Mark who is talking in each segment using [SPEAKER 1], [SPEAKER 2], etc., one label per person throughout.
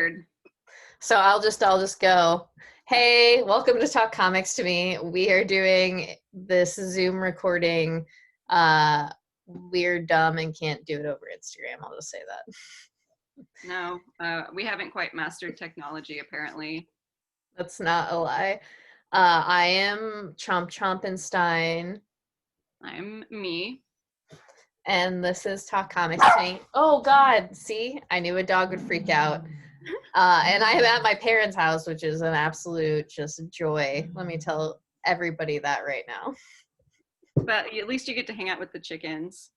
[SPEAKER 1] weird.
[SPEAKER 2] So I'll just go, hey, welcome to Talk Comics to Me. We are doing this Zoom recording. We're dumb and can't do it over Instagram. I'll just say that.
[SPEAKER 1] No, we haven't quite mastered technology, apparently.
[SPEAKER 2] That's not a lie. I am Chompenstein.
[SPEAKER 1] I'm me.
[SPEAKER 2] And this is Talk Comics to Me. Oh, God. See? I knew a dog would freak out. And I am at my parents' house, which is an absolute just joy. Let me tell everybody that right now.
[SPEAKER 1] But at least you get to hang out with the chickens.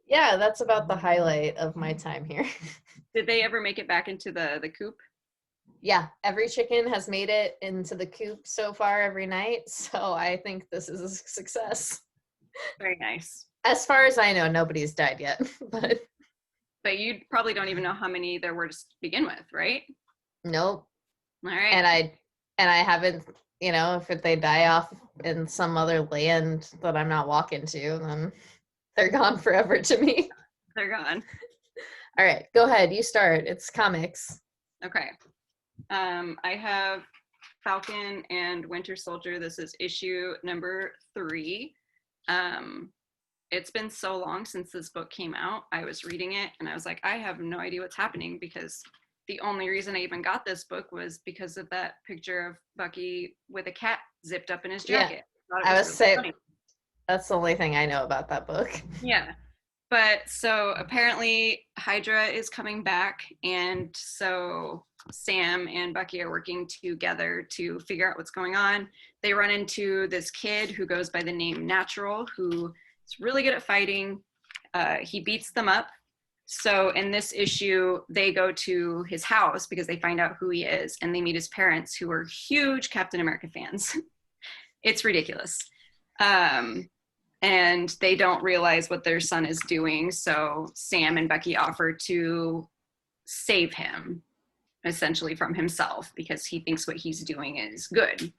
[SPEAKER 2] Yeah, that's about the highlight of my time here.
[SPEAKER 1] Did they ever make it back into the coop?
[SPEAKER 2] Yeah, every chicken has made it into the coop so far every night. So I think this is a success.
[SPEAKER 1] Very nice.
[SPEAKER 2] As far as I know, nobody's died yet.
[SPEAKER 1] But you probably don't even know how many there were to begin with, right?
[SPEAKER 2] Nope.
[SPEAKER 1] All right.
[SPEAKER 2] And I haven't, if they die off in some other land that I'm not walking to, then they're gone forever to me.
[SPEAKER 1] They're gone.
[SPEAKER 2] All right, go ahead. You start. It's comics.
[SPEAKER 1] Okay. I have Falcon and Winter Soldier. This is issue number 3. It's been so long since this book came out. I was reading it and I was like, I have no idea what's happening, because the only reason I even got this book was because of that picture of Bucky with a cat zipped up in his jacket.
[SPEAKER 2] Yeah, I was saying that's the only thing I know about that book.
[SPEAKER 1] Yeah. But so apparently Hydra is coming back, and so Sam and Bucky are working together to figure out what's going on. They run into this kid who goes by the name Natural, who is really good at fighting. He beats them up. So in this issue, they go to his house because they find out who he is, and they meet his parents, who are huge Captain America fans. It's ridiculous. And they don't realize what their son is doing. So Sam and Bucky offer to save him, essentially, from himself, because he thinks what he's doing is good.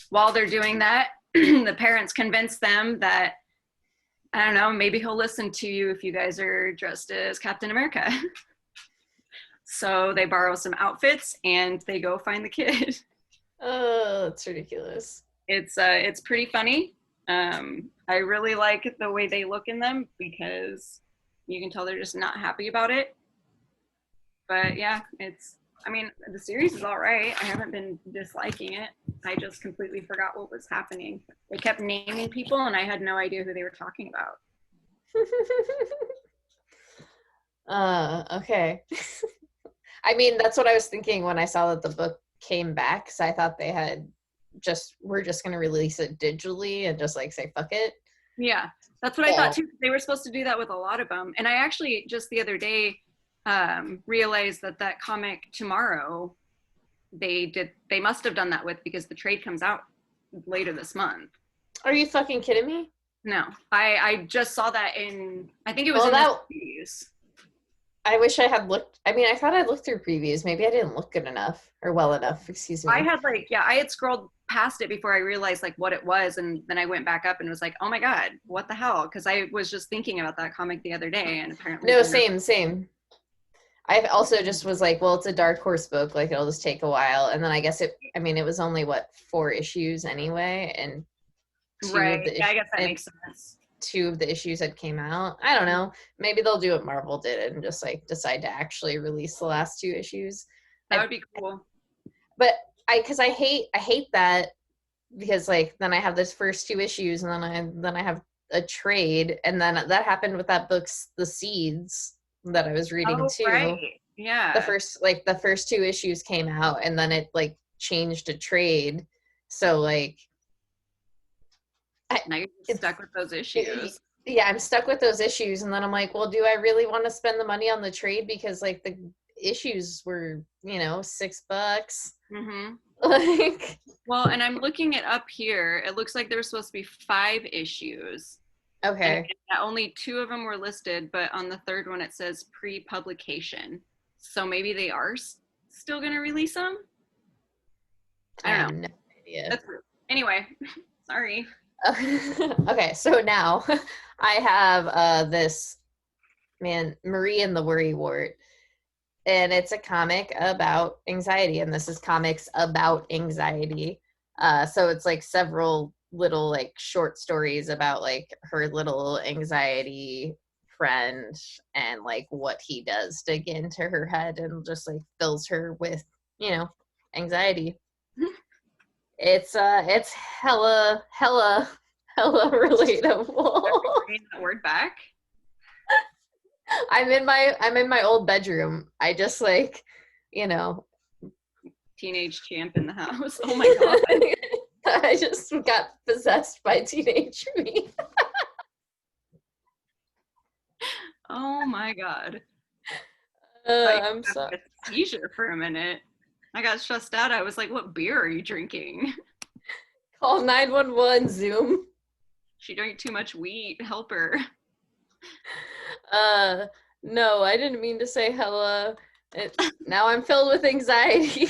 [SPEAKER 1] While they're doing that, the parents convince them that, I don't know, maybe he'll listen to you if you guys are dressed as Captain America. So they borrow some outfits and they go find the kid.
[SPEAKER 2] Oh, that's ridiculous.
[SPEAKER 1] It's pretty funny. I really like the way they look in them, because you can tell they're just not happy about it. But yeah, the series is all right. I haven't been disliking it. I just completely forgot what was happening. They kept naming people and I had no idea who they were talking
[SPEAKER 2] about. Okay. I mean, that's what I was thinking when I saw that the book came back, because I thought they we're just going to release it digitally and just say fuck it.
[SPEAKER 1] Yeah, that's what I thought too. They were supposed to do that with a lot of them. And I actually just the other day realized that comic Tomorrow, they must have done that with, because the trade comes out later this month.
[SPEAKER 2] Are you fucking kidding me?
[SPEAKER 1] No, I just saw that I think it was in the previews.
[SPEAKER 2] I wish I had looked. I mean, I thought I'd looked through previews. Maybe I didn't look good enough or well enough. Excuse me.
[SPEAKER 1] I had scrolled past it before I realized what it was, and then I went back up and was like, oh my god, what the hell? Because I was just thinking about that comic the other day, and apparently
[SPEAKER 2] no, same. I also just was like, well, it's a Dark Horse book, it'll just take a while. And then I guess it was only 4 issues anyway, and
[SPEAKER 1] I guess that makes sense.
[SPEAKER 2] 2 of the issues had came out. I don't know. Maybe they'll do what Marvel did and just decide to actually release the last 2 issues.
[SPEAKER 1] That would be cool.
[SPEAKER 2] But I hate that, because then I have this first 2 issues, and then I have a trade, and then that happened with that book, The Seeds, that I was reading too.
[SPEAKER 1] Right. Yeah.
[SPEAKER 2] The first 2 issues came out, and then it changed to trade. So
[SPEAKER 1] now you're stuck with those issues.
[SPEAKER 2] Yeah, I'm stuck with those issues, and then I'm like, well, do I really want to spend the money on the trade? Because the issues were, $6.
[SPEAKER 1] Mm-hmm. Well, and I'm looking it up here. It looks like there were supposed to be 5 issues.
[SPEAKER 2] Okay.
[SPEAKER 1] And only 2 of them were listed, but on the 3rd one it says pre-publication. So maybe they are still going to release them? I don't know.
[SPEAKER 2] No idea.
[SPEAKER 1] Anyway, sorry.
[SPEAKER 2] Okay, so now I have this Marie and the Worrywart. and it's a comic about anxiety, and this is comics about anxiety. So it's like several little like short stories about like her little anxiety friend and like what he does to get into her head and just like fills her with, you know, anxiety. It's hella relatable.
[SPEAKER 1] Bringing that word back.
[SPEAKER 2] I'm in my old bedroom. I just like, you know,
[SPEAKER 1] Teenage champ in the house. Oh my god.
[SPEAKER 2] I just got possessed by teenage me.
[SPEAKER 1] Oh my god.
[SPEAKER 2] I'm
[SPEAKER 1] I
[SPEAKER 2] sorry.
[SPEAKER 1] had a seizure for a minute. I got stressed out. I was like, what beer are you drinking?
[SPEAKER 2] Call 911 Zoom.
[SPEAKER 1] She drank too much wheat. Help her.
[SPEAKER 2] No, I didn't mean to say hella. Now I'm filled with anxiety.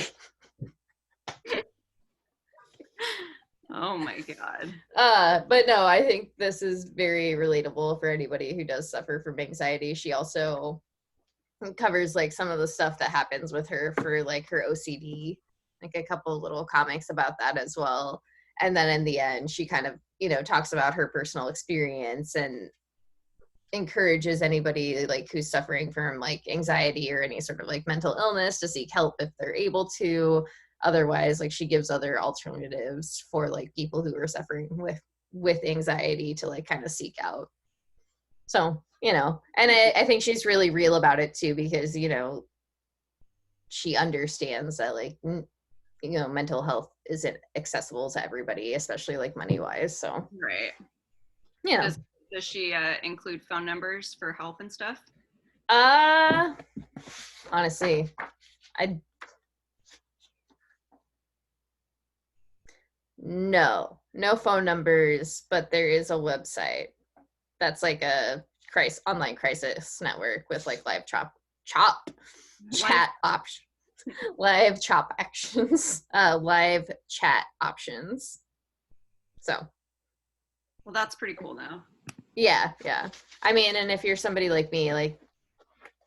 [SPEAKER 1] Oh my god.
[SPEAKER 2] But no, I think this is very relatable for anybody who does suffer from anxiety. She also covers like some of the stuff that happens with her for like her OCD, like a couple little comics about that as well. And then in the end, she kind of, you know, talks about her personal experience and encourages anybody like who's suffering from like anxiety or any sort of like mental illness to seek help if they're able to. Otherwise, like she gives other alternatives for like people who are suffering with anxiety to like kind of seek out. So, you know, and I think she's really real about it too, because, you know, she understands that like, you know, mental health isn't accessible to everybody, especially like money wise. So,
[SPEAKER 1] Right.
[SPEAKER 2] you know.
[SPEAKER 1] Does she include phone numbers for help and stuff?
[SPEAKER 2] Honestly, no phone numbers, but there is a website that's like a online crisis network with like live chat options, live chop actions, live chat options. So,
[SPEAKER 1] well, that's pretty cool now.
[SPEAKER 2] Yeah. I mean, and if you're somebody like me, like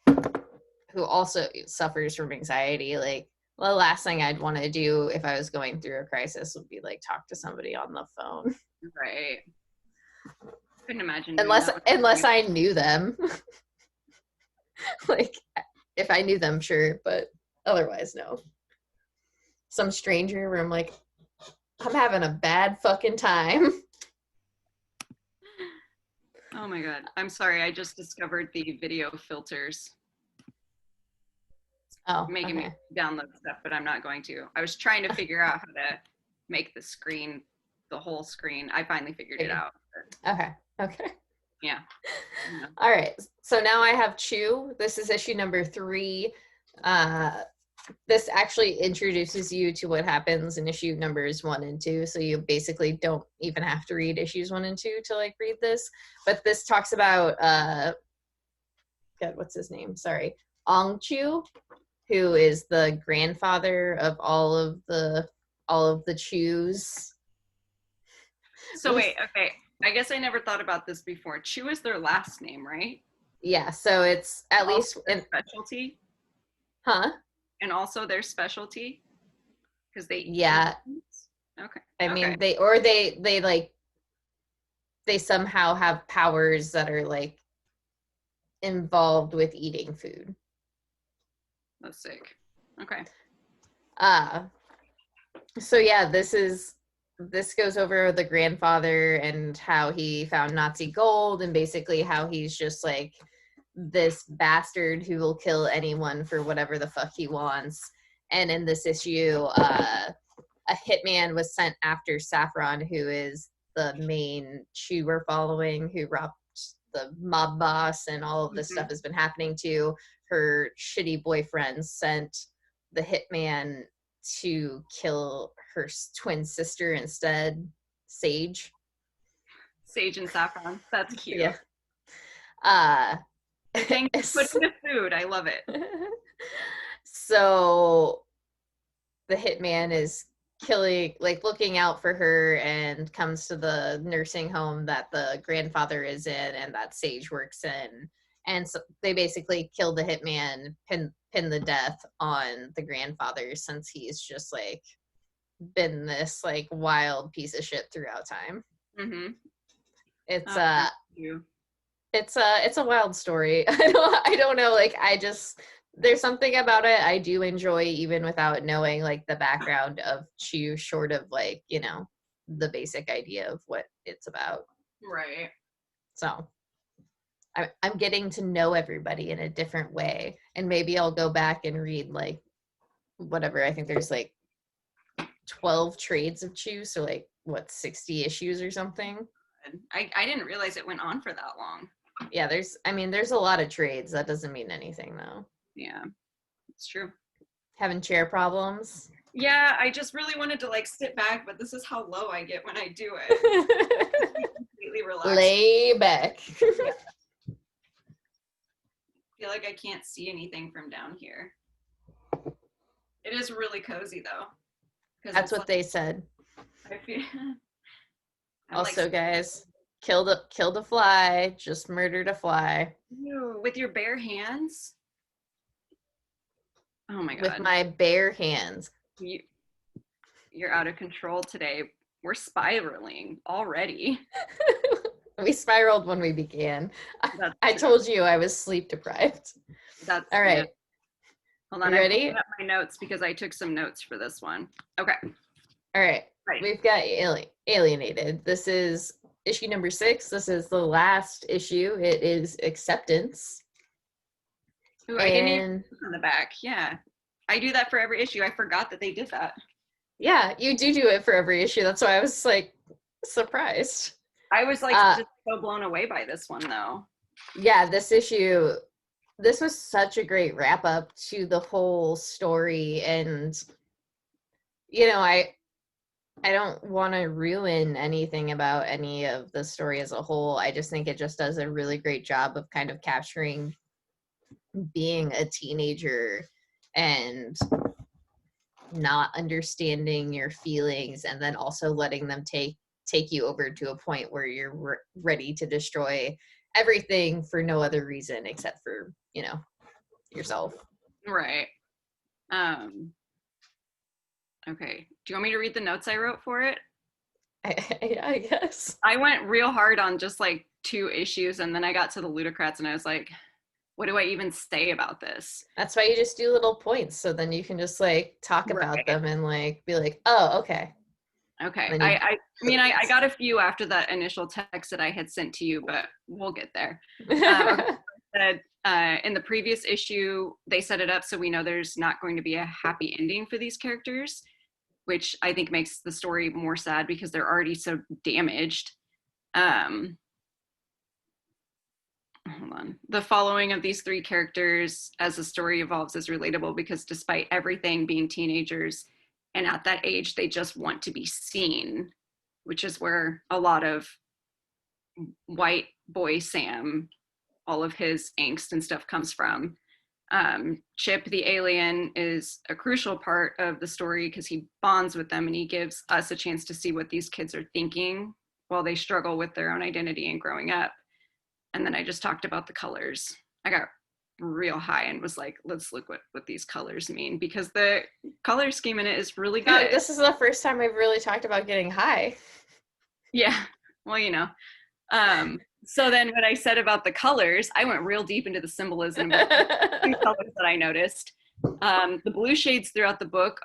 [SPEAKER 2] who also suffers from anxiety, like the last thing I'd want to do if I was going through a crisis would be like talk to somebody on the phone.
[SPEAKER 1] Right. Couldn't imagine.
[SPEAKER 2] Unless I knew them. Like if I knew them, sure, but otherwise no. Some stranger where I'm like, I'm having a bad fucking time.
[SPEAKER 1] Oh my god. I'm sorry. I just discovered the video filters.
[SPEAKER 2] Oh,
[SPEAKER 1] making me download stuff, but I'm not going to. I was trying to figure out how to make the whole screen. I finally figured it out.
[SPEAKER 2] Okay.
[SPEAKER 1] Yeah.
[SPEAKER 2] All right. So now I have Chew. This is issue number 3. This actually introduces you to what happens in issue numbers 1 and 2. So you basically don't even have to read issues 1 and 2 to like read this. But this talks about God, what's his name? Sorry. Ong Chu, who is the grandfather of all of the Chews.
[SPEAKER 1] So wait, okay. I guess I never thought about this before. Chu is their last name, right?
[SPEAKER 2] Yeah, so it's at least
[SPEAKER 1] their specialty.
[SPEAKER 2] Huh?
[SPEAKER 1] And also their specialty because they eat.
[SPEAKER 2] Yeah.
[SPEAKER 1] Okay.
[SPEAKER 2] I mean, they somehow have powers that are like involved with eating food.
[SPEAKER 1] That's sick. Okay.
[SPEAKER 2] So yeah, this goes over the grandfather and how he found Nazi gold and basically how he's just like this bastard who will kill anyone for whatever the fuck he wants. And in this issue, a hitman was sent after Saffron, who is the main Chew we're following, who robbed the mob boss, and all of this stuff has been happening to. Her shitty boyfriend sent the hitman to kill her twin sister instead, Sage.
[SPEAKER 1] Sage and Saffron. That's cute.
[SPEAKER 2] Yeah.
[SPEAKER 1] Thanks for putting the food. I love it.
[SPEAKER 2] So the hitman is looking out for her and comes to the nursing home that the grandfather is in and that Sage works in. And so they basically kill the hitman, pin pin the death on the grandfather, since he's just like been this like wild piece of shit throughout time.
[SPEAKER 1] Mm-hmm.
[SPEAKER 2] It's
[SPEAKER 1] You.
[SPEAKER 2] it's a wild story. I don't know, like there's something about it I do enjoy, even without knowing like the background of Chew, short of like, you know, the basic idea of what it's about.
[SPEAKER 1] Right.
[SPEAKER 2] So I'm getting to know everybody in a different way, and maybe I'll go back and read like whatever. I think there's like 12 trades of Chew, so like what, 60 issues or something.
[SPEAKER 1] I didn't realize it went on for that long.
[SPEAKER 2] Yeah, there's a lot of trades. That doesn't mean anything though.
[SPEAKER 1] Yeah, it's true.
[SPEAKER 2] Having chair problems?
[SPEAKER 1] Yeah, I just really wanted to like sit back, but this is how low I get when I do it. Completely relaxed.
[SPEAKER 2] Lay back.
[SPEAKER 1] Yeah. I feel like I can't see anything from down here. It is really cozy though.
[SPEAKER 2] That's what they said.
[SPEAKER 1] I feel.
[SPEAKER 2] Also, guys, killed a fly. Just murdered a fly.
[SPEAKER 1] Ew, with your bare hands. Oh my god.
[SPEAKER 2] With my bare hands.
[SPEAKER 1] You're out of control today. We're spiraling already.
[SPEAKER 2] We spiraled when we began. I told you I was sleep deprived.
[SPEAKER 1] That's
[SPEAKER 2] all right.
[SPEAKER 1] Yeah. Hold on,
[SPEAKER 2] you ready?
[SPEAKER 1] I'm pulling up my notes because I took some notes for this one. Okay.
[SPEAKER 2] All right. We've got Alienated. This is issue number 6. This is the last issue. It is Acceptance.
[SPEAKER 1] Ooh, I didn't even look on the back. Yeah. I do that for every issue. I forgot that they did that.
[SPEAKER 2] Yeah, you do it for every issue. That's why I was like surprised.
[SPEAKER 1] I was like just so blown away by this one though.
[SPEAKER 2] Yeah, this issue, this was such a great wrap up to the whole story, and you know, I don't want to ruin anything about any of the story as a whole. I just think it just does a really great job of kind of capturing being a teenager and not understanding your feelings, and then also letting them take you over to a point where you're ready to destroy everything for no other reason except for, you know, yourself.
[SPEAKER 1] Right. Okay. Do you want me to read the notes I wrote for it?
[SPEAKER 2] I guess.
[SPEAKER 1] I went real hard on just like 2 issues, and then I got to the Ludocrats and I was like, what do I even say about this?
[SPEAKER 2] That's why you just do little points, so then you can just like talk about them and like be like, oh, okay.
[SPEAKER 1] Okay. I mean, I got a few after that initial text that I had sent to you, but we'll get there. In the previous issue, they set it up so we know there's not going to be a happy ending for these characters, which I think makes the story more sad because they're already so damaged. Hold on. The following of these 3 characters as the story evolves is relatable because despite everything, being teenagers, and at that age, they just want to be seen, which is where a lot of white boy Sam, all of his angst and stuff comes from. Chip, the alien, is a crucial part of the story because he bonds with them and he gives us a chance to see what these kids are thinking while they struggle with their own identity and growing up. And then I just talked about the colors. I got real high and was like, let's look what these colors mean, because the color scheme in it is really good.
[SPEAKER 2] This is the first time I've really talked about getting high.
[SPEAKER 1] Yeah, well, you know. So then when I said about the colors, I went real deep into the symbolism of the colors that I noticed. The blue shades throughout the book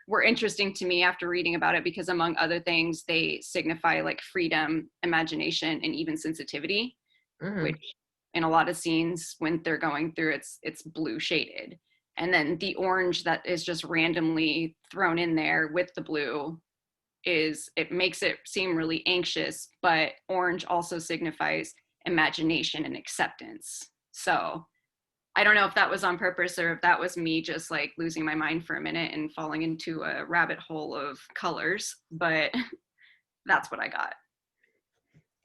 [SPEAKER 1] were interesting to me after reading about it because, among other things, they signify like freedom, imagination, and even sensitivity, which in a lot of scenes when they're going through, it's blue shaded. And then the orange that is just randomly thrown in there with the blue it makes it seem really anxious, but orange also signifies imagination and acceptance. So I don't know if that was on purpose or if that was me just like losing my mind for a minute and falling into a rabbit hole of colors, but that's what I got.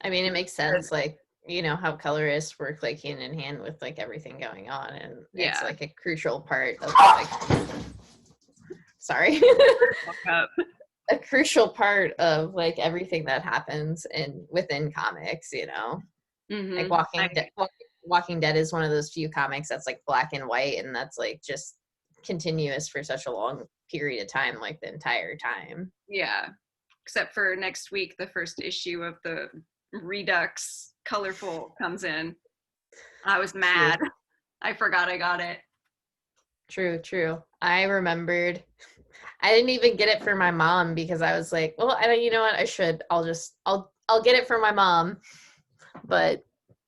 [SPEAKER 1] I
[SPEAKER 2] mean, it makes sense. Like, you know, how colorists work like hand in hand with like everything going on, and it's like a crucial part of like, sorry. A crucial part of like everything that happens within comics, you know, like Walking Dead is one of those few comics that's like black and white, and that's like just continuous for such a long period of time, like the entire time.
[SPEAKER 1] Yeah. Except for next week, the first issue of the Redux Colorful comes in. I was mad.
[SPEAKER 2] True.
[SPEAKER 1] I forgot I got it.
[SPEAKER 2] True. I remembered. I didn't even get it for my mom because I was like, well, I don't, you know what? I should. I'll get it for my mom, but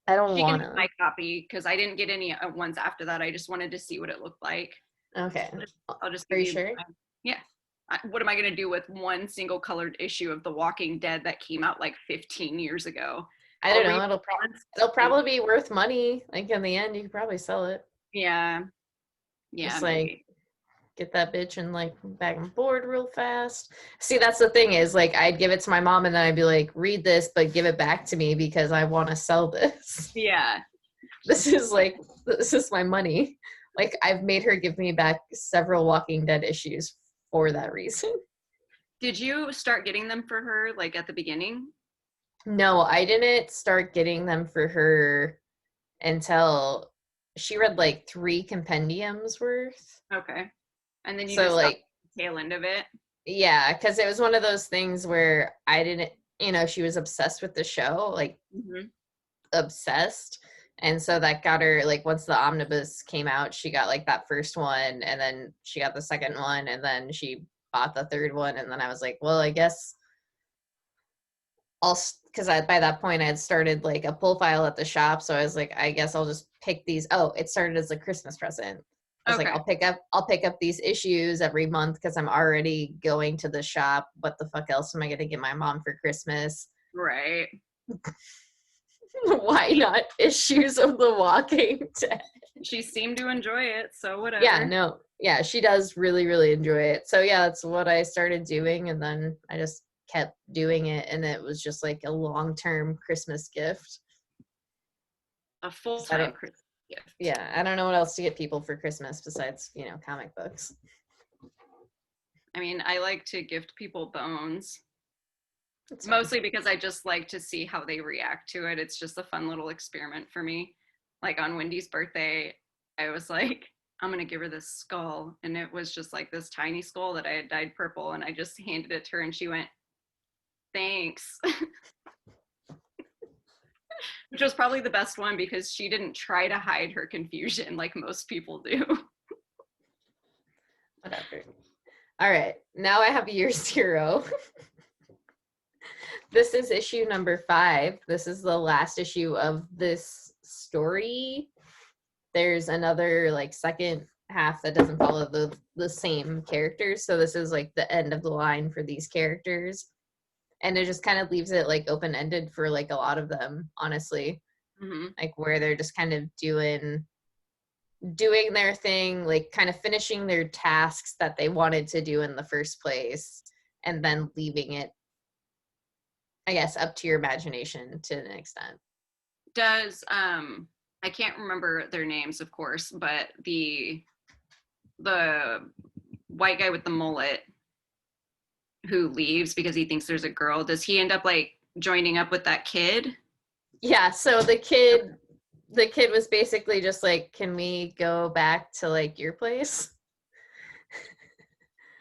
[SPEAKER 2] I don't
[SPEAKER 1] She can
[SPEAKER 2] want
[SPEAKER 1] have
[SPEAKER 2] to.
[SPEAKER 1] my copy because I didn't get any ones after that. I just wanted to see what it looked like.
[SPEAKER 2] Okay.
[SPEAKER 1] I'll just
[SPEAKER 2] Are
[SPEAKER 1] give
[SPEAKER 2] you
[SPEAKER 1] you.
[SPEAKER 2] sure?
[SPEAKER 1] Yeah. What am I going to do with one single colored issue of The Walking Dead that came out like 15 years ago?
[SPEAKER 2] I don't
[SPEAKER 1] I'll
[SPEAKER 2] know.
[SPEAKER 1] read once.
[SPEAKER 2] It'll probably be worth money. Like in the end, you could probably sell it.
[SPEAKER 1] Yeah. Yeah,
[SPEAKER 2] Just like
[SPEAKER 1] maybe.
[SPEAKER 2] get that bitch and like back and board real fast. See, that's the thing is like I'd give it to my mom and then I'd be like, read this, but give it back to me because I want to sell this.
[SPEAKER 1] Yeah.
[SPEAKER 2] This is my money. Like I've made her give me back several Walking Dead issues for that reason.
[SPEAKER 1] Did you start getting them for her like at the beginning?
[SPEAKER 2] No, I didn't start getting them for her until she read like 3 compendiums worth.
[SPEAKER 1] Okay. And then you
[SPEAKER 2] So
[SPEAKER 1] just got
[SPEAKER 2] like
[SPEAKER 1] the tail end of it.
[SPEAKER 2] yeah, because it was one of those things where I didn't, she was obsessed with the show, like
[SPEAKER 1] Mm-hmm.
[SPEAKER 2] obsessed. And so that got her, like, once the omnibus came out, she got like that first one, and then she got the second one, and then she bought the third one. And then I was like, well, I guess because by that point I had started like a pull file at the shop. So I was like, I guess I'll just pick these. Oh, it started as a Christmas present. I was like,
[SPEAKER 1] Okay.
[SPEAKER 2] I'll pick up these issues every month because I'm already going to the shop. What the fuck else am I gonna get my mom for Christmas?
[SPEAKER 1] Right.
[SPEAKER 2] Why not issues of The Walking Dead?
[SPEAKER 1] She seemed to enjoy it, so whatever.
[SPEAKER 2] Yeah, no, yeah, she does really, really enjoy it. So yeah, that's what I started doing, and then I just kept doing it, and it was just like a long-term Christmas gift.
[SPEAKER 1] A
[SPEAKER 2] 'Cause I
[SPEAKER 1] full-time
[SPEAKER 2] don't,
[SPEAKER 1] Christmas gift.
[SPEAKER 2] yeah, I don't know what else to get people for Christmas besides, comic books.
[SPEAKER 1] I mean, I like to gift people bones.
[SPEAKER 2] It's fine.
[SPEAKER 1] Mostly because I just like to see how they react to it. It's just a fun little experiment for me. Like on Wendy's birthday, I was like, I'm gonna give her this skull. And it was just like this tiny skull that I had dyed purple. And I just handed it to her and she went, thanks. Which was probably the best one because she didn't try to hide her confusion like most people do.
[SPEAKER 2] Whatever. All right, now I have year 0. This is issue number 5. This is the last issue of this story. There's another like second half that doesn't follow the same characters. So this is like the end of the line for these characters. And it just kind of leaves it like open-ended for like a lot of them, honestly.
[SPEAKER 1] Mm-hmm.
[SPEAKER 2] Like where they're just kind of doing their thing, like kind of finishing their tasks that they wanted to do in the first place, and then leaving it, I guess, up to your imagination to an extent.
[SPEAKER 1] Does I can't remember their names, of course, but the white guy with the mullet who leaves because he thinks there's a girl, does he end up like joining up with that kid?
[SPEAKER 2] Yeah, so the kid was basically just like, can we go back to like your place?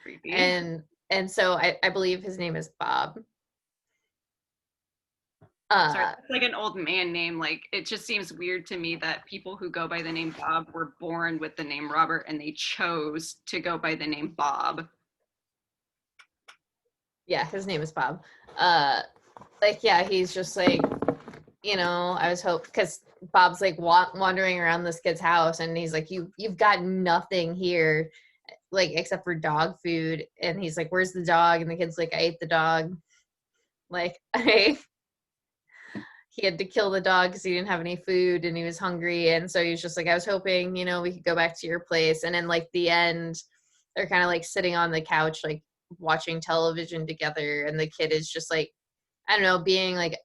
[SPEAKER 1] Creepy.
[SPEAKER 2] And so I believe his name is Bob.
[SPEAKER 1] Sorry, it's like an old man name. Like, it just seems weird to me that people who go by the name Bob were born with the name Robert and they chose to go by the name Bob.
[SPEAKER 2] Yeah, his name is Bob. Like, yeah, he's just like, I was hoping, because Bob's like wandering around this kid's house, and he's like, you've got nothing here, like, except for dog food. And he's like, where's the dog? And the kid's like, I ate the dog. Like, he had to kill the dog because he didn't have any food and he was hungry. And so he was just like, I was hoping, we could go back to your place. And then like the end, they're kind of like sitting on the couch, like watching television together. And the kid is just like, I don't know, being like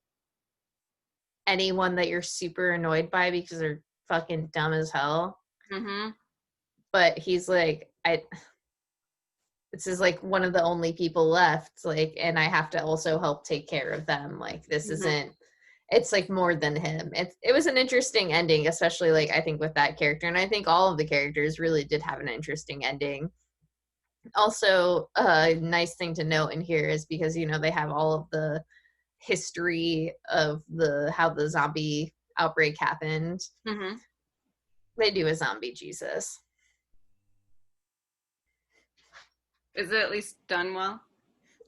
[SPEAKER 2] anyone that you're super annoyed by because they're fucking dumb as hell.
[SPEAKER 1] Mm-hmm.
[SPEAKER 2] But he's like, this is like one of the only people left, like, and I have to also help take care of them. Like, this
[SPEAKER 1] Mm-hmm.
[SPEAKER 2] isn't, it's like more than him. It was an interesting ending, especially like I think with that character, and I think all of the characters really did have an interesting ending. Also, a nice thing to note in here is because they have all of the history of how the zombie outbreak happened.
[SPEAKER 1] Mm-hmm.
[SPEAKER 2] They do a zombie Jesus.
[SPEAKER 1] Is it at least done well?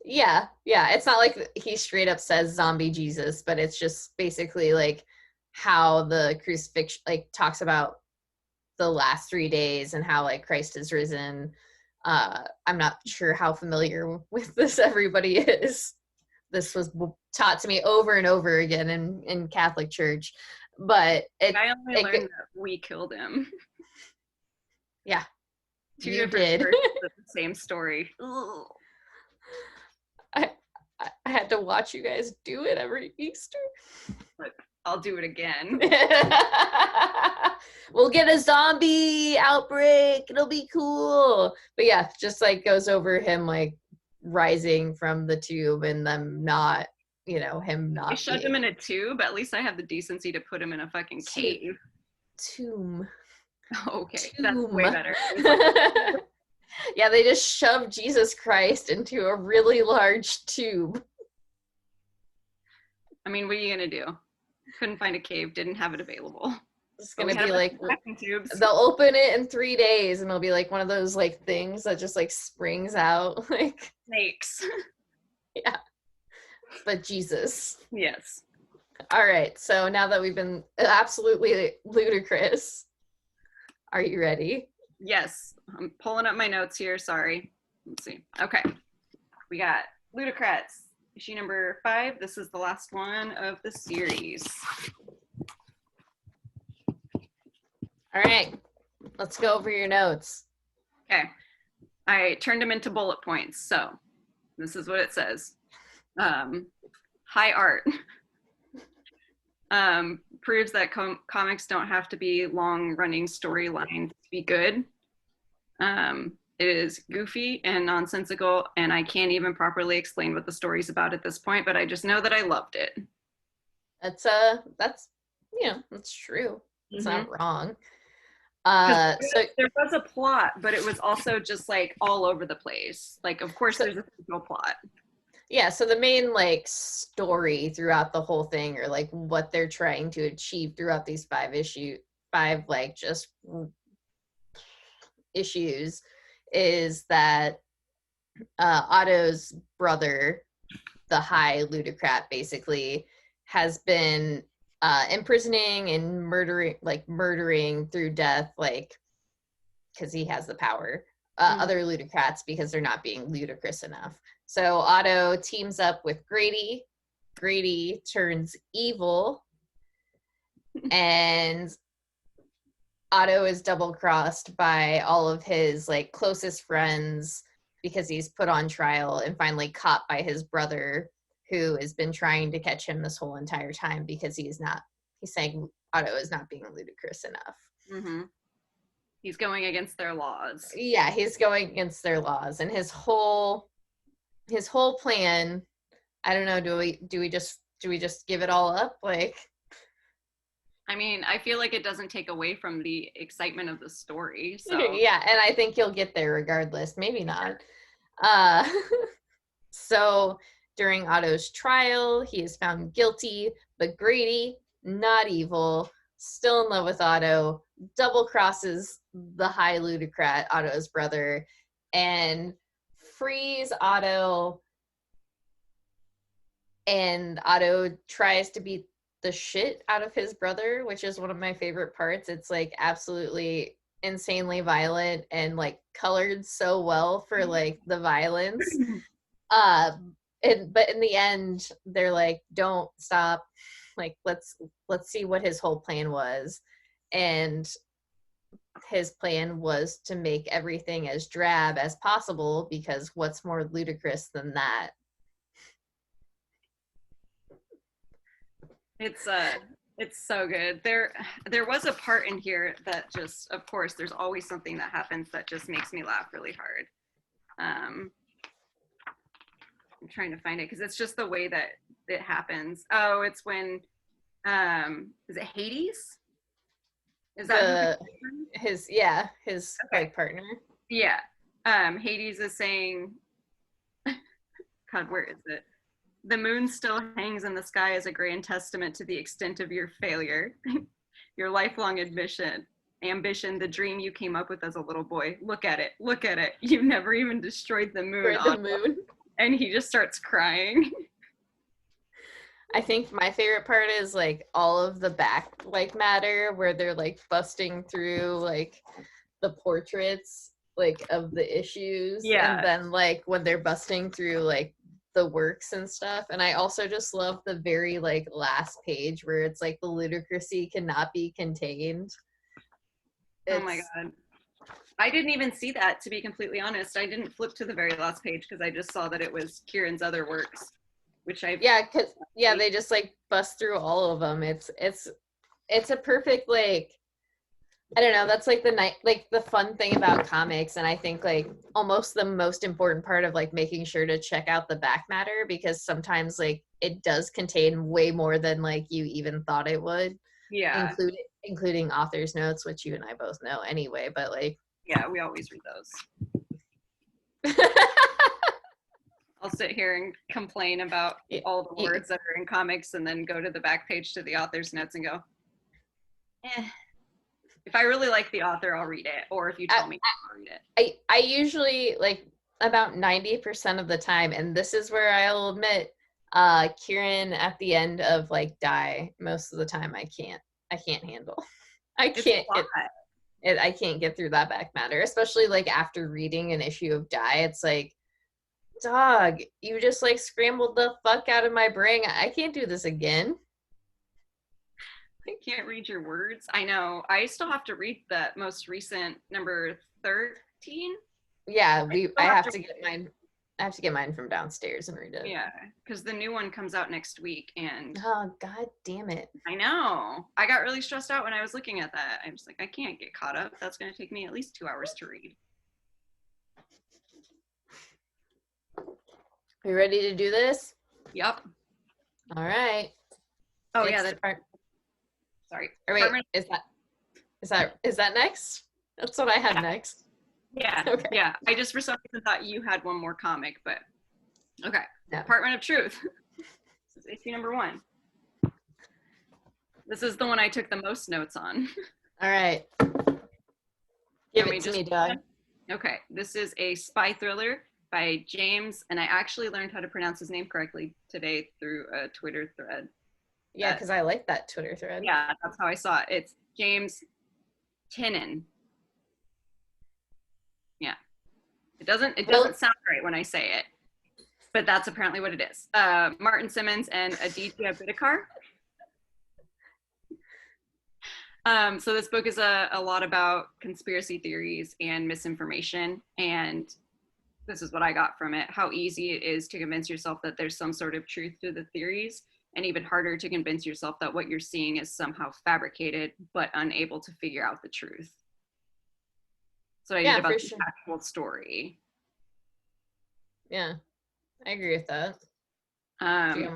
[SPEAKER 2] Yeah. It's not like he straight up says zombie Jesus, but it's just basically like how the crucifixion like talks about the last 3 days and how like Christ has risen. I'm not sure how familiar with this everybody is. This was taught to me over and over again in Catholic Church, but
[SPEAKER 1] I only learned that we killed him.
[SPEAKER 2] Yeah,
[SPEAKER 1] Two
[SPEAKER 2] you
[SPEAKER 1] different
[SPEAKER 2] did.
[SPEAKER 1] versions of the same story.
[SPEAKER 2] I had to watch you guys do it every Easter.
[SPEAKER 1] But I'll do it again.
[SPEAKER 2] We'll get a zombie outbreak. It'll be cool. But yeah, just like goes over him like rising from the tube and them not, him not.
[SPEAKER 1] I shoved him in a tube. At least I have the decency to put him in a fucking cave.
[SPEAKER 2] Tomb.
[SPEAKER 1] Okay, that's way better.
[SPEAKER 2] Yeah, they just shoved Jesus Christ into a really large tube.
[SPEAKER 1] I mean, what are you gonna do? Couldn't find a cave, didn't have it available.
[SPEAKER 2] It's gonna be like
[SPEAKER 1] tubes.
[SPEAKER 2] They'll open it in 3 days, and it'll be like one of those like things that just like springs out, like
[SPEAKER 1] snakes.
[SPEAKER 2] Yeah, but Jesus.
[SPEAKER 1] Yes.
[SPEAKER 2] All right. So now that we've been absolutely ludicrous, are you ready?
[SPEAKER 1] Yes. I'm pulling up my notes here. Sorry. Let's see. Okay. We got Ludocrats, issue number 5. This is the last one of the series.
[SPEAKER 2] All right. Let's go over your notes.
[SPEAKER 1] Okay. I turned them into bullet points. So this is what it says. High art. Proves that comics don't have to be long-running storylines to be good. It is goofy and nonsensical, and I can't even properly explain what the story's about at this point, but I just know that I loved it.
[SPEAKER 2] That's true. It's not wrong.
[SPEAKER 1] So there was a plot, but it was also just like all over the place. Like, of course, there's a central plot.
[SPEAKER 2] Yeah, so the main like story throughout the whole thing, or like what they're trying to achieve throughout these 5 like just issues, is that Otto's brother, the High Ludocrat, basically has been imprisoning and murdering through death, like because he has the power, other Ludocrats because they're not being ludicrous enough. So Otto teams up with Grady. Grady turns evil, and Otto is double-crossed by all of his like closest friends because he's put on trial and finally caught by his brother, who has been trying to catch him this whole entire time because he's saying Otto is not being ludicrous enough.
[SPEAKER 1] Mm-hmm. He's going against their laws.
[SPEAKER 2] Yeah, he's going against their laws, and his whole plan, I don't know, do we just give it all up? Like,
[SPEAKER 1] I mean, I feel like it doesn't take away from the excitement of the story. So
[SPEAKER 2] yeah, and I think you'll get there regardless. Maybe not. So during Otto's trial, he is found guilty, but Grady, not evil, still in love with Otto, double crosses the High Ludocrat, Otto's brother, and frees Otto. And Otto tries to beat the shit out of his brother, which is one of my favorite parts. It's like absolutely insanely violent and like colored so well for like the violence. But in the end, they're like, don't stop. Like, let's see what his whole plan was. And his plan was to make everything as drab as possible, because what's more ludicrous than that?
[SPEAKER 1] It's so good. There was a part in here that just, of course, there's always something that happens that just makes me laugh really hard. I'm trying to find it because it's just the way that it happens. Oh, it's when Is it Hades? Is that
[SPEAKER 2] his
[SPEAKER 1] okay.
[SPEAKER 2] like partner?
[SPEAKER 1] Yeah. Hades is saying, God, where is it? The moon still hangs in the sky as a grand testament to the extent of your failure, your lifelong ambition, the dream you came up with as a little boy. Look at it. Look at it. You never even destroyed the moon.
[SPEAKER 2] For the moon.
[SPEAKER 1] And he just starts crying.
[SPEAKER 2] I think my favorite part is like all of the back like matter where they're like busting through like the portraits like of the issues.
[SPEAKER 1] Yeah.
[SPEAKER 2] And then like when they're busting through like the works and stuff. And I also just love the very like last page where it's like the ludicrousy cannot be contained.
[SPEAKER 1] Oh my God. I didn't even see that, to be completely honest. I didn't flip to the very last page because I just saw that it was Kieran's other works, which I
[SPEAKER 2] they just like bust through all of them. It's a perfect like, I don't know, that's like the fun thing about comics, and I think like almost the most important part of like making sure to check out the back matter, because sometimes like it does contain way more than like you even thought it would.
[SPEAKER 1] Yeah.
[SPEAKER 2] Including author's notes, which you and I both know anyway, but like
[SPEAKER 1] yeah, we always read those. I'll sit here and complain about all the words that are in comics and then go to the back page to the author's notes and go, if I really like the author, I'll read it. Or if you tell me, I'll read it.
[SPEAKER 2] I usually, like, about 90% of the time, and this is where I'll admit, Kieran at the end of like Die, most of the time I can't handle. I can't get through that back matter, especially like after reading an issue of Die. It's like, dog, you just like scrambled the fuck out of my brain. I can't do this again.
[SPEAKER 1] I can't read your words. I know. I still have to read that most recent number 13.
[SPEAKER 2] Yeah, I have to get mine from downstairs and read it.
[SPEAKER 1] Yeah, because the new one comes out next week, and
[SPEAKER 2] oh god damn it!
[SPEAKER 1] I know. I got really stressed out when I was looking at that. I was like, I can't get caught up. That's going to take me at least 2 hours to read.
[SPEAKER 2] Are you ready to do this?
[SPEAKER 1] Yep.
[SPEAKER 2] All right.
[SPEAKER 1] Oh yeah, that's part. Sorry.
[SPEAKER 2] Or wait, is that next? That's what I had next.
[SPEAKER 1] Yeah. Okay. Yeah. I just for some reason thought you had one more comic, but okay. No. Department of Truth. This is issue number 1. This is the one I took the most notes on.
[SPEAKER 2] All right. Give it to me, Doug.
[SPEAKER 1] Okay. This is a spy thriller by James, and I actually learned how to pronounce his name correctly today through a Twitter thread.
[SPEAKER 2] Yeah, because I like that Twitter thread.
[SPEAKER 1] Yeah, that's how I saw it. It's James Tynion. Yeah. It doesn't sound right when I say it, but that's apparently what it is. Martin Simmons and Aditya Bidikar. So this book is a lot about conspiracy theories and misinformation, and this is what I got from it: how easy it is to convince yourself that there's some sort of truth to the theories, and even harder to convince yourself that what you're seeing is somehow fabricated, but unable to figure out the truth. So I did about the actual story.
[SPEAKER 2] Yeah, I agree with that.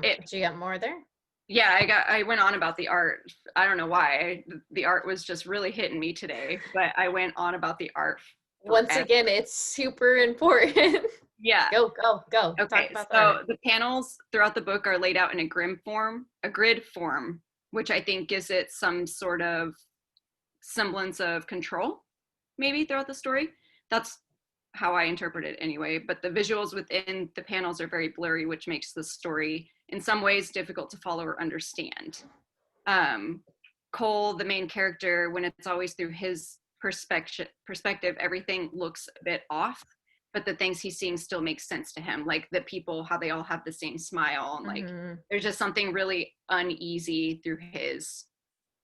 [SPEAKER 2] Did you get more there?
[SPEAKER 1] Yeah, I went on about the art. I don't know why. The art was just really hitting me today, but I went on about the art.
[SPEAKER 2] Once again, it's super important.
[SPEAKER 1] Yeah.
[SPEAKER 2] Go.
[SPEAKER 1] Okay, so the panels throughout the book are laid out in a grid form, which I think gives it some sort of semblance of control, maybe, throughout the story. That's how I interpret it anyway, but the visuals within the panels are very blurry, which makes the story in some ways difficult to follow or understand. Cole, the main character, when it's always through his perspective, everything looks a bit off, but the things he's seeing still make sense to him, like the people, how they all have the same smile, and like there's just something really uneasy through his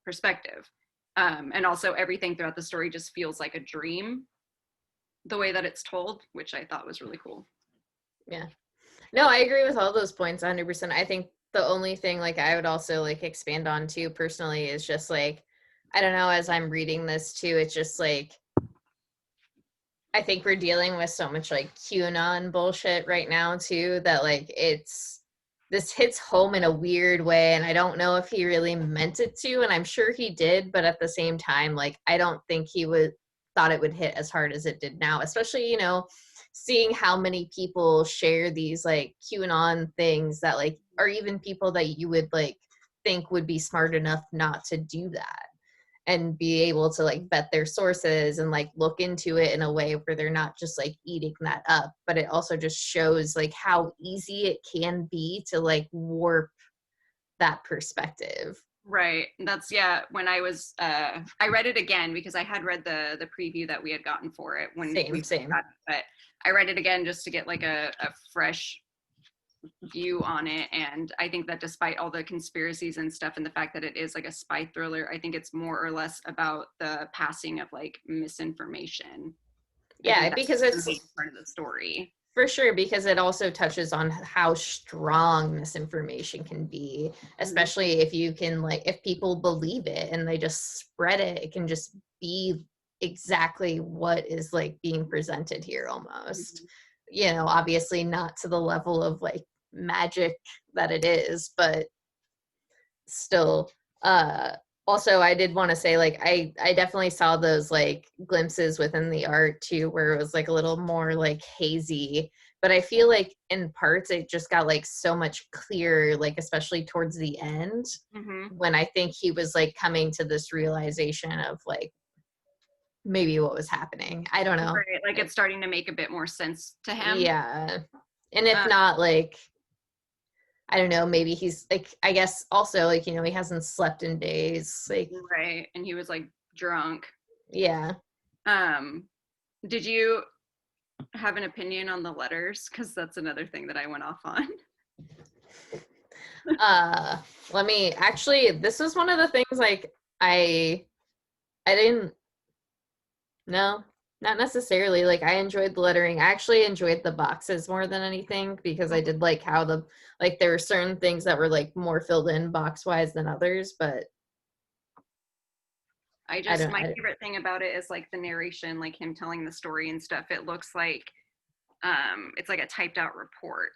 [SPEAKER 1] perspective. And also everything throughout the story just feels like a dream, the way that it's told, which I thought was really cool.
[SPEAKER 2] Yeah. No, I agree with all those points 100%. I think the only thing like I would also like expand on too personally is just like, I don't know, as I'm reading this too, it's just like, I think we're dealing with so much like QAnon bullshit right now too, that like it's this hits home in a weird way, and I don't know if he really meant it to, and I'm sure he did, but at the same time, like, I don't think he would thought it would hit as hard as it did now, especially, you know, seeing how many people share these like QAnon things that like are even people that you would like think would be smart enough not to do that, and be able to like vet their sources and like look into it in a way where they're not just like eating that up. But it also just shows like how easy it can be to like warp that perspective.
[SPEAKER 1] Right. That's, yeah, when I was I read it again because I had read the preview that we had gotten for it when we
[SPEAKER 2] Same.
[SPEAKER 1] got it, but I read it again just to get like a fresh view on it. And I think that despite all the conspiracies and stuff and the fact that it is like a spy thriller, I think it's more or less about the passing of like misinformation. I
[SPEAKER 2] Yeah,
[SPEAKER 1] think that's
[SPEAKER 2] because
[SPEAKER 1] the
[SPEAKER 2] it's
[SPEAKER 1] big part of the story.
[SPEAKER 2] for sure, because it also touches on how strong misinformation can be, especially if you can like if people believe it and they just spread it, it can just be exactly what is like being presented here almost. You know, obviously not to the level of like magic that it is, but still. Also, I did want to say like I definitely saw those like glimpses within the art too where it was like a little more like hazy, but I feel like in parts it just got like so much clearer, like especially towards the end when I think he was like coming to this realization of like maybe what was happening. I don't know.
[SPEAKER 1] Right. Like it's starting to make a bit more sense to him.
[SPEAKER 2] Yeah. And if
[SPEAKER 1] Um,
[SPEAKER 2] not, like I don't know, maybe he's like, I guess also like, you know, he hasn't slept in days. Like,
[SPEAKER 1] right. And he was like drunk.
[SPEAKER 2] yeah.
[SPEAKER 1] Um, did you have an opinion on the letters? Because that's another thing that I went off on.
[SPEAKER 2] Uh, let me actually, this was one of the things like I didn't, no, not necessarily. Like I enjoyed the lettering. I actually enjoyed the boxes more than anything because I did like how the, like there were certain things that were like more filled in box wise than others, but I don't,
[SPEAKER 1] My favorite thing about it is like the narration, like him telling the story and stuff. It looks like it's like a typed out report,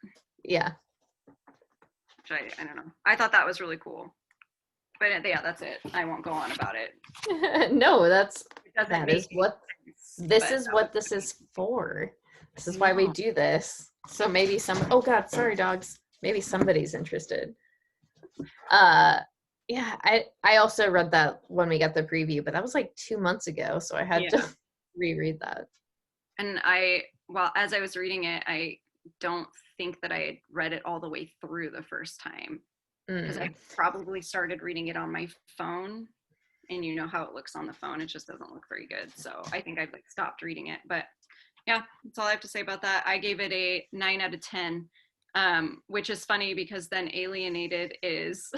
[SPEAKER 2] yeah.
[SPEAKER 1] which I don't know. I thought that was really cool. But yeah, that's it. I won't go on about it.
[SPEAKER 2] No,
[SPEAKER 1] It doesn't
[SPEAKER 2] that
[SPEAKER 1] make
[SPEAKER 2] is what this
[SPEAKER 1] but
[SPEAKER 2] is what this is for. This is why we
[SPEAKER 1] no.
[SPEAKER 2] do this. So maybe oh god, sorry dogs. Maybe somebody's interested. Yeah, I also read that when we got the preview, but that was like 2 months ago, so I had to reread that.
[SPEAKER 1] And well, as I was reading it, I don't think that I had read it all the way through the first time because I probably started reading it on my phone, and you know how it looks on the phone, it just doesn't look very good. So I think I've like stopped reading it. But yeah, that's all I have to say about that. I gave it a 9 out of 10, which is funny because then Alienated is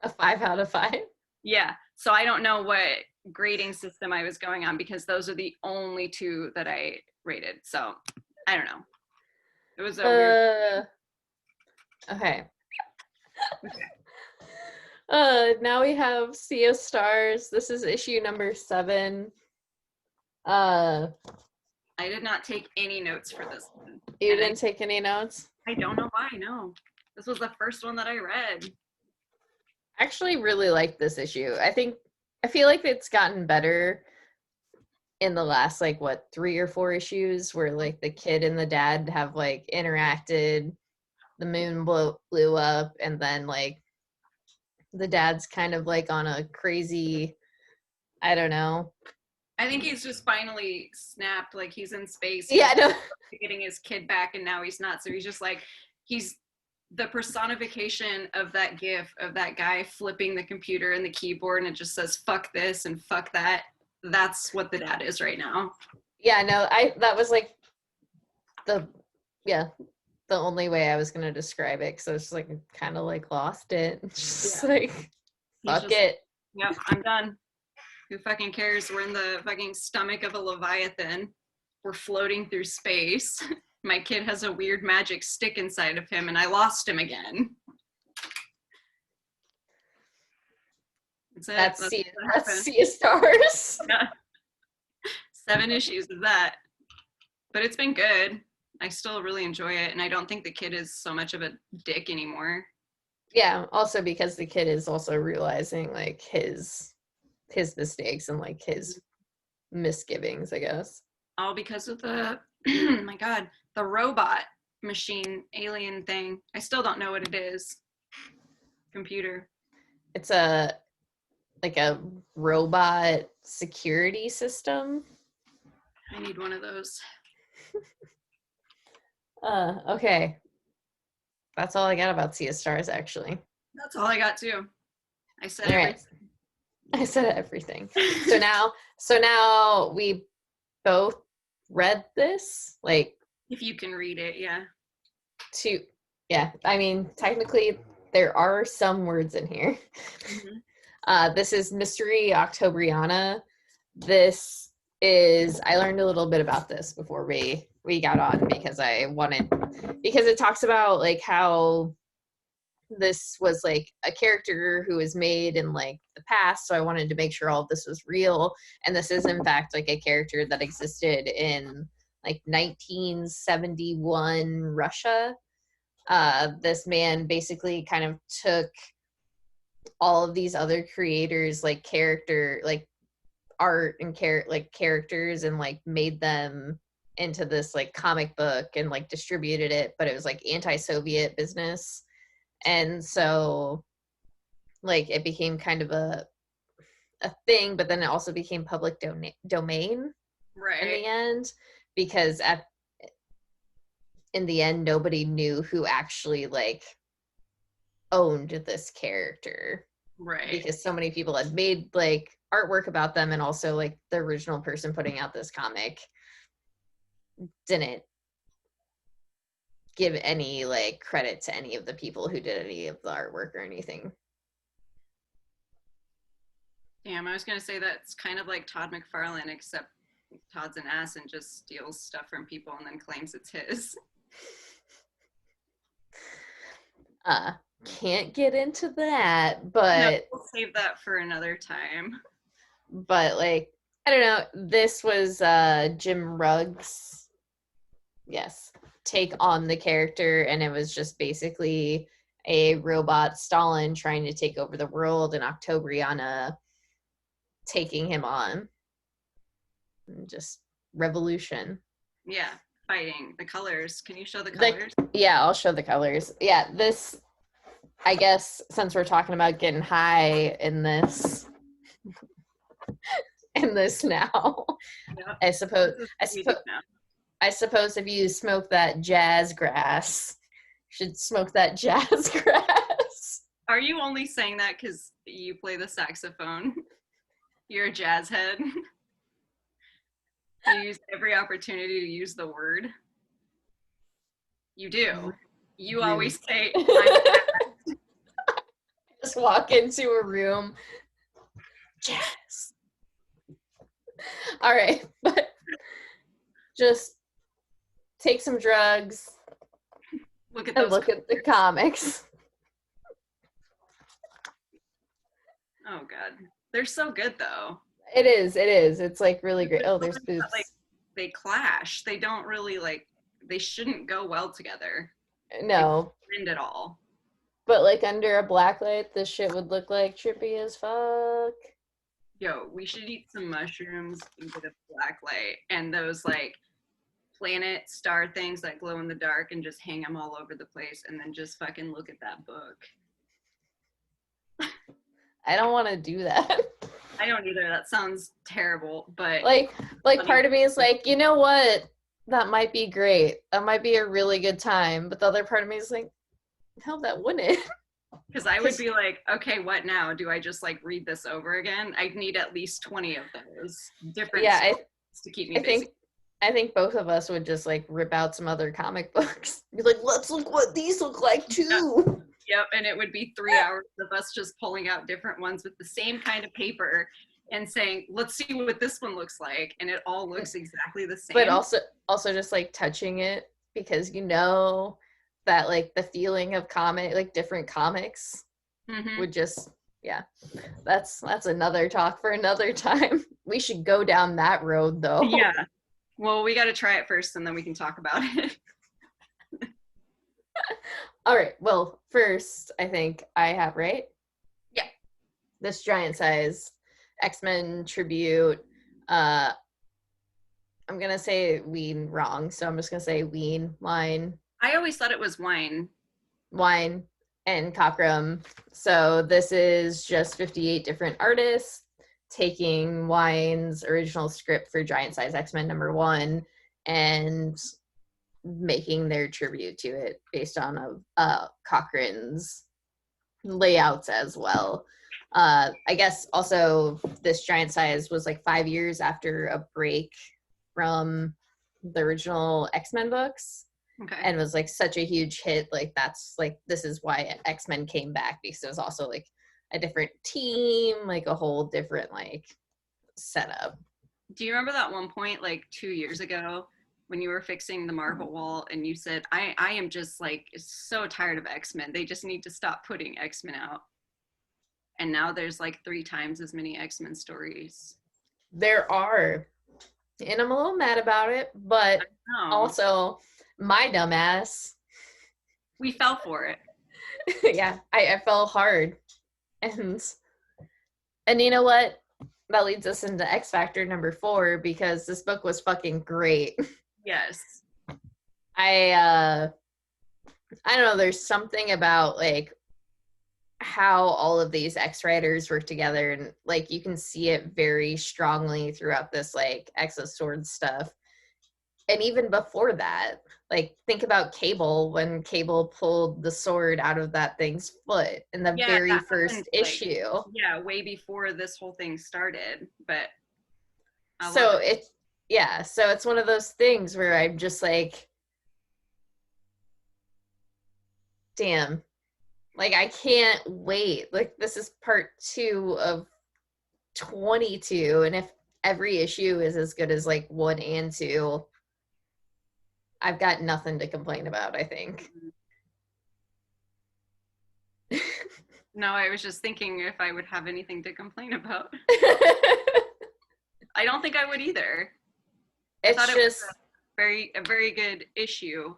[SPEAKER 2] A 5 out of 5.
[SPEAKER 1] yeah. So I don't know what grading system I was going on because those are the only two that I rated. So I don't know. It was a weird.
[SPEAKER 2] Okay. Now we have Sea of Stars. This is issue number 7.
[SPEAKER 1] I did not take any notes for this one.
[SPEAKER 2] You didn't take any notes?
[SPEAKER 1] I don't know why. No, this was the first one that I read.
[SPEAKER 2] I actually really like this issue. I feel like it's gotten better in the last like what 3 or 4 issues where like the kid and the dad have like interacted, the moon blew up, and then like the dad's kind of like on a crazy, I don't know.
[SPEAKER 1] I think he's just finally snapped. Like he's in space.
[SPEAKER 2] Yeah, no.
[SPEAKER 1] Getting his kid back, and now he's not. So he's just like he's the personification of that gif of that guy flipping the computer and the keyboard, and it just says "fuck this" and "fuck that." That's what the dad is right now.
[SPEAKER 2] Yeah, no, that was like the only way I was gonna describe it because I was like kind of like lost it. Just like fuck it.
[SPEAKER 1] Yep, I'm done. Who fucking cares? We're in the fucking stomach of a Leviathan. We're floating through space. My kid has a weird magic stick inside of him, and I lost him again. That's it.
[SPEAKER 2] That's Sea of Stars.
[SPEAKER 1] Yeah. 7 issues of that. But it's been good. I still really enjoy it, and I don't think the kid is so much of a dick anymore.
[SPEAKER 2] Yeah, also because the kid is also realizing like his mistakes and like his misgivings, I guess.
[SPEAKER 1] All because of the oh my god, the robot machine alien thing. I still don't know what it is. Computer.
[SPEAKER 2] It's a like a robot security system.
[SPEAKER 1] I need one of those.
[SPEAKER 2] Okay. That's all I got about Sea of Stars, actually.
[SPEAKER 1] That's all I got too. I said
[SPEAKER 2] All right.
[SPEAKER 1] everything.
[SPEAKER 2] I said everything. So now we both read this, like
[SPEAKER 1] If you can read it, yeah.
[SPEAKER 2] yeah. I mean, technically, there are some words in here. This is Mystery Octobriana. This is, I learned a little bit about this before we got on because it talks about like how this was like a character who was made in like the past, so I wanted to make sure all of this was real, and this is in fact like a character that existed in like 1971 Russia. This man basically kind of took all of these other creators like character like art and characters and like made them into this like comic book and like distributed it, but it was like anti-Soviet business. And so like it became kind of a thing, but then it also became public domain
[SPEAKER 1] Right.
[SPEAKER 2] in the end, because in the end nobody knew who actually like owned this character,
[SPEAKER 1] Right.
[SPEAKER 2] because so many people had made like artwork about them, and also like the original person putting out this comic didn't give any like credit to any of the people who did any of the artwork or anything.
[SPEAKER 1] Damn, I was gonna say that's kind of like Todd McFarlane, except Todd's an ass and just steals stuff from people and then claims it's his.
[SPEAKER 2] Can't get into that, but
[SPEAKER 1] no, we'll save that for another time.
[SPEAKER 2] But like, I don't know, this was Jim Rugg's take on the character, and it was just basically a robot Stalin trying to take over the world, and Octobriana taking him on. Just revolution.
[SPEAKER 1] Yeah, fighting. The colors. Can you show the colors?
[SPEAKER 2] Yeah, I'll show the colors. Yeah, this, I guess, since we're talking about getting high in this now, yep. I suppose if you smoke that jazz grass, you should smoke that jazz grass.
[SPEAKER 1] Are you only saying that because you play the saxophone? You're a jazz head. You use every opportunity to use the word. You do. You always say,
[SPEAKER 2] just walk into a room, jazz. All right, but just take some drugs.
[SPEAKER 1] Look at
[SPEAKER 2] the comics.
[SPEAKER 1] Oh God, they're so good though.
[SPEAKER 2] It is. It's like really great. Oh, there's boobs.
[SPEAKER 1] Like they clash. They don't really like. They shouldn't go well together.
[SPEAKER 2] No.
[SPEAKER 1] They blend at all.
[SPEAKER 2] But like under a black light, this shit would look like trippy as fuck.
[SPEAKER 1] Yo, we should eat some mushrooms and get a black light and those like planet star things that glow in the dark and just hang them all over the place and then just fucking look at that book.
[SPEAKER 2] I don't want to do that.
[SPEAKER 1] I don't either. That sounds terrible, but
[SPEAKER 2] like part of me is like, you know what? That might be great. That might be a really good time. But the other part of me is like, hell, that wouldn't.
[SPEAKER 1] Because I would be like, okay, what now? Do I just like read this over again? I'd need at least 20 of those different to keep me busy.
[SPEAKER 2] I think both of us would just like rip out some other comic books. Be like, let's look what these look like too.
[SPEAKER 1] Yep, and it would be 3 hours of us just pulling out different ones with the same kind of paper and saying, let's see what this one looks like. And it all looks exactly the same.
[SPEAKER 2] But also just like touching it, because you know that like the feeling of different comics would just, that's another talk for another time. We should go down that road though.
[SPEAKER 1] Yeah. Well, we got to try it first and then we can talk about it.
[SPEAKER 2] All right. Well, first, I think I have, right?
[SPEAKER 1] Yeah.
[SPEAKER 2] This giant size X-Men tribute. Uh, I'm gonna say Ween wrong, so I'm just gonna say Ween,
[SPEAKER 1] I always thought it was wine.
[SPEAKER 2] Wine, and Cockrum. So this is just 58 different artists taking Wine's original script for Giant Size X-Men #1 and making their tribute to it based on Cochran's layouts as well. I guess also this Giant Size was like 5 years after a break from the original X-Men books,
[SPEAKER 1] Okay.
[SPEAKER 2] and was like such a huge hit. Like that's like, this is why X-Men came back, because it was also like a different team, like a whole different like setup.
[SPEAKER 1] Do you remember that one point like 2 years ago when you were fixing the Marvel wall and you said, I am just like so tired of X-Men. They just need to stop putting X-Men out. And now there's like 3 times as many X-Men stories.
[SPEAKER 2] There are, and I'm a little mad about it, but
[SPEAKER 1] No,
[SPEAKER 2] also my dumbass,
[SPEAKER 1] we fell for it.
[SPEAKER 2] yeah, I fell hard. And you know what? That leads us into Xfactor #4, because this book was fucking great.
[SPEAKER 1] Yes.
[SPEAKER 2] I don't know, there's something about like how all of these X-writers work together, and like you can see it very strongly throughout this like X of Swords stuff. And even before that, like think about Cable, when Cable pulled the sword out of that thing's foot in the
[SPEAKER 1] Yeah,
[SPEAKER 2] very
[SPEAKER 1] that
[SPEAKER 2] first
[SPEAKER 1] happened like,
[SPEAKER 2] issue.
[SPEAKER 1] yeah, way before this whole thing started. But I love
[SPEAKER 2] So
[SPEAKER 1] it.
[SPEAKER 2] so it's one of those things where I'm just like, damn, like I can't wait. Like this is part 2 of 22, and if every issue is as good as like 1 and 2, I've got nothing to complain about, I think.
[SPEAKER 1] No, I was just thinking if I would have anything to complain about. I don't think I would either. I thought
[SPEAKER 2] It's
[SPEAKER 1] it was
[SPEAKER 2] just
[SPEAKER 1] a very good issue.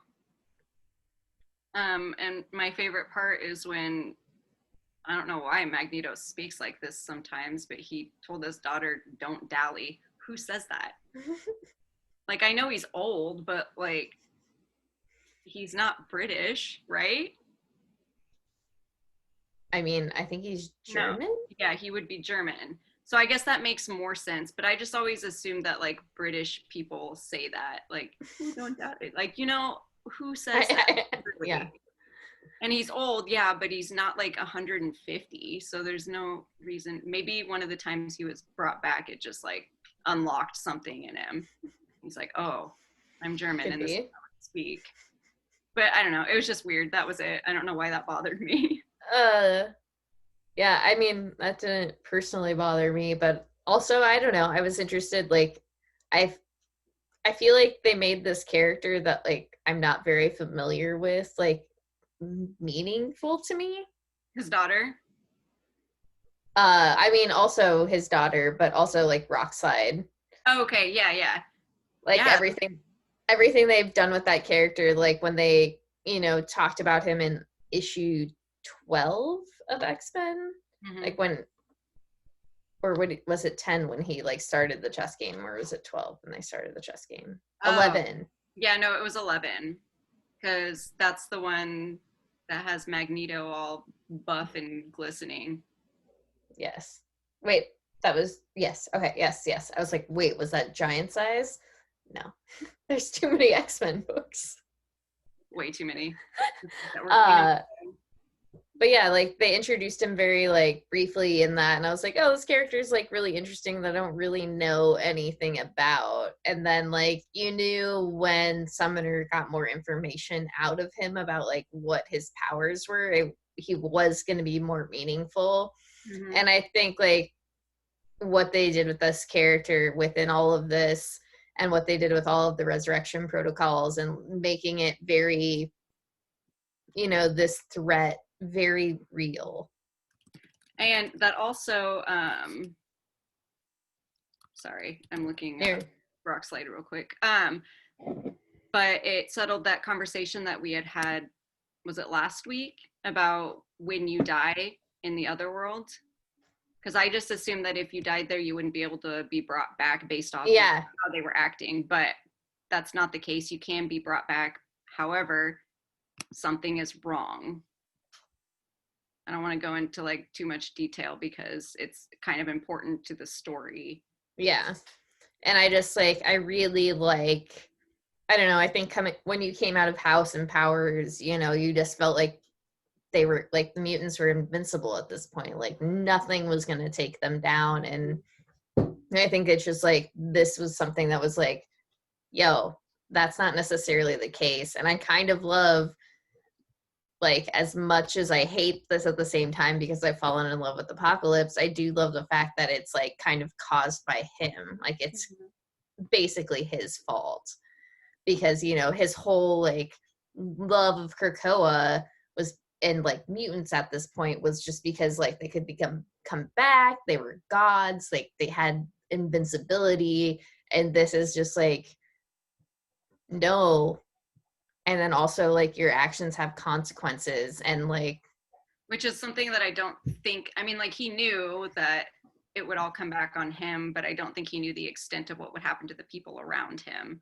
[SPEAKER 1] And my favorite part is when, I don't know why Magneto speaks like this sometimes, but he told his daughter, "Don't dally." Who says that? Like, I know he's old, but like, he's not British, right?
[SPEAKER 2] I mean, I think he's
[SPEAKER 1] No.
[SPEAKER 2] German.
[SPEAKER 1] Yeah, he would be German. So I guess that makes more sense. But I just always assumed that like British people say that, like, "Oh, don't dally." Like, who says that? Really?
[SPEAKER 2] Yeah.
[SPEAKER 1] And he's old, yeah, but he's not like 150. So there's no reason. Maybe one of the times he was brought back, it just like unlocked something in him. He's like, oh, I'm German
[SPEAKER 2] Could
[SPEAKER 1] and this is
[SPEAKER 2] be.
[SPEAKER 1] how I speak. But I don't know. It was just weird. That was it. I don't know why that bothered me.
[SPEAKER 2] Uh, yeah, I mean, that didn't personally bother me, but also, I don't know, I was interested, like, I I feel like they made this character that, like, I'm not very familiar with, like, meaningful to me.
[SPEAKER 1] His daughter.
[SPEAKER 2] I mean, also his daughter, but also, like, Rockside.
[SPEAKER 1] Oh, okay. Yeah, yeah.
[SPEAKER 2] Like,
[SPEAKER 1] Yeah.
[SPEAKER 2] everything they've done with that character, like, when they, talked about him in issue 12 of X-Men,
[SPEAKER 1] Mm-hmm.
[SPEAKER 2] like, when or was it 10 when he like started the chess game, or was it 12 when they started the chess game?
[SPEAKER 1] Oh,
[SPEAKER 2] 11.
[SPEAKER 1] yeah. No, it was 11 because that's the one that has Magneto all buff and glistening.
[SPEAKER 2] Yes. Wait, that was, yes. Okay, yes. I was like, wait, was that Giant Size? No. There's too many X-Men books.
[SPEAKER 1] Way too many.
[SPEAKER 2] Uh but yeah, like they introduced him very like briefly in that, and I was like, oh, this character is like really interesting that I don't really know anything about. And then like you knew when Summoner got more information out of him about like what his powers were, he was going to be more meaningful.
[SPEAKER 1] Mm-hmm.
[SPEAKER 2] And I think like what they did with this character within all of this, and what they did with all of the resurrection protocols, and making it very, this threat very real.
[SPEAKER 1] And that also, sorry, I'm looking at Rock Slide real quick. But it settled that conversation that we had was it last week, about when you die in the other world. Because I just assumed that if you died there, you wouldn't be able to be brought back based off of
[SPEAKER 2] Yeah.
[SPEAKER 1] how they were acting. But that's not the case. You can be brought back. However, something is wrong. I don't want to go into like too much detail because it's kind of important to the story.
[SPEAKER 2] Yeah. And I just like, I really like, I don't know, I think when you came out of House and Powers, you know, you just felt like they were like the mutants were invincible at this point. Like nothing was going to take them down. And I think it's just like, this was something that was like, yo, that's not necessarily the case. And I kind of love, like, as much as I hate this at the same time because I've fallen in love with Apocalypse, I do love the fact that it's like kind of caused by him. Like it's basically his fault because, you know, his whole like love of Krakoa was, and like mutants at this point, was just because like they could come back, they were gods, like they had invincibility, and this is just like, no. And then also like your actions have consequences, and like,
[SPEAKER 1] Which is something that I don't think, I mean, like he knew that it would all come back on him, but I don't think he knew the extent of what would happen to the people around him.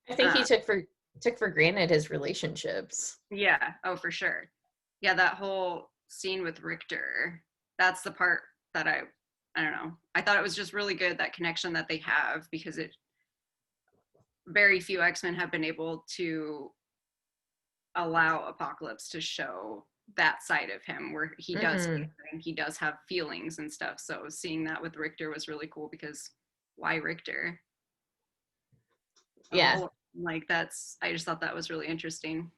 [SPEAKER 2] I think he took for granted his relationships.
[SPEAKER 1] Yeah, oh, for sure. Yeah, that whole scene with Richter, that's the part that I don't know. I thought it was just really good, that connection that they have, because it, very few X-Men have been able to allow Apocalypse to show that side of him where he does and he does have feelings and stuff. So seeing that with Richter was really cool, because why Richter?
[SPEAKER 2] Yeah.
[SPEAKER 1] Like that's, I just thought that was really interesting.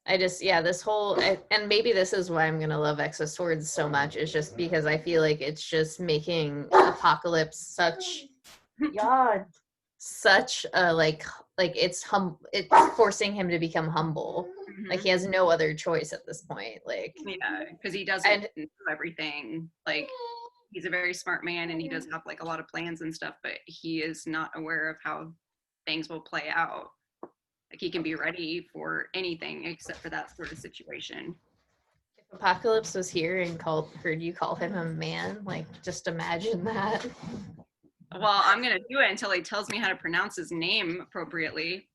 [SPEAKER 2] This whole, and maybe this is why I'm going to love X of Swords so much, is just because I feel like it's just making Apocalypse such, God, such a like it's forcing him to become humble.
[SPEAKER 1] Mm-hmm.
[SPEAKER 2] Like he has no other choice at this point. Like,
[SPEAKER 1] yeah, because he doesn't do everything. Like he's a very smart man and he does have like a lot of plans and stuff, but he is not aware of how things will play out. Like he can be ready for anything except for that sort of situation.
[SPEAKER 2] If Apocalypse was here and heard you call him a man, like just imagine that.
[SPEAKER 1] Well, I'm gonna do it until he tells me how to pronounce his name appropriately.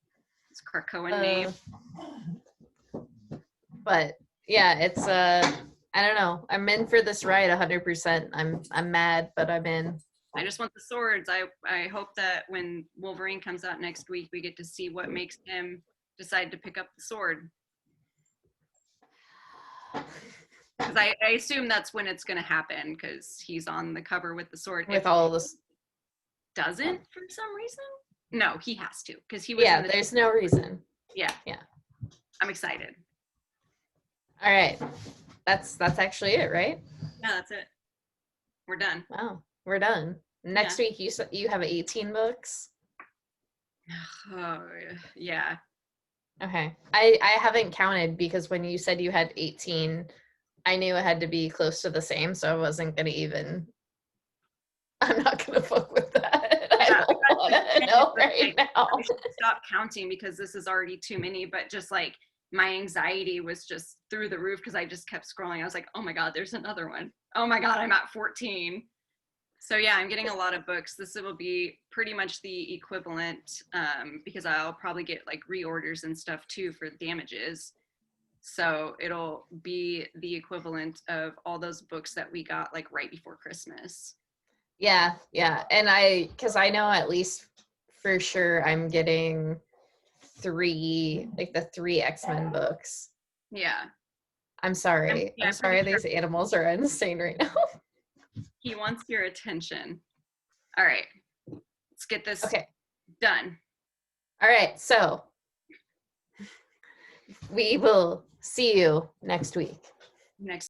[SPEAKER 1] His Krakoan name.
[SPEAKER 2] But yeah, it's I don't know. I'm in for this ride 100%. I'm mad, but I'm in.
[SPEAKER 1] I just want the swords. I hope that when Wolverine comes out next week, we get to see what makes him decide to pick up the sword. Because I assume that's when it's going to happen, because he's on the cover with the sword.
[SPEAKER 2] With all this.
[SPEAKER 1] Doesn't, for some reason? No, he has to, because he was.
[SPEAKER 2] Yeah, there's no reason.
[SPEAKER 1] Yeah.
[SPEAKER 2] Yeah.
[SPEAKER 1] I'm excited.
[SPEAKER 2] All right. That's actually it, right?
[SPEAKER 1] Yeah, that's it. We're done.
[SPEAKER 2] Wow, we're done. Next week, you have 18 books?
[SPEAKER 1] Oh, yeah.
[SPEAKER 2] Okay. I haven't counted, because when you said you had 18, I knew it had to be close to the same, so I wasn't going to even... I'm not going to fuck with that. I don't want to know right now.
[SPEAKER 1] I should stop counting because this is already too many, but just like my anxiety was just through the roof because I just kept scrolling. I was like, oh my God, there's another one. Oh my God, I'm at 14. So yeah, I'm getting a lot of books. This will be pretty much the equivalent, because I'll probably get like reorders and stuff too for damages. So it'll be the equivalent of all those books that we got like right before Christmas.
[SPEAKER 2] Yeah. And because I know at least for sure I'm getting 3, like the 3 X-Men books.
[SPEAKER 1] Yeah.
[SPEAKER 2] I'm sorry.
[SPEAKER 1] Yeah,
[SPEAKER 2] I'm sorry these animals are insane right now.
[SPEAKER 1] He wants your attention. All right. Let's get this done.
[SPEAKER 2] All right. So we will see you next week.
[SPEAKER 1] Next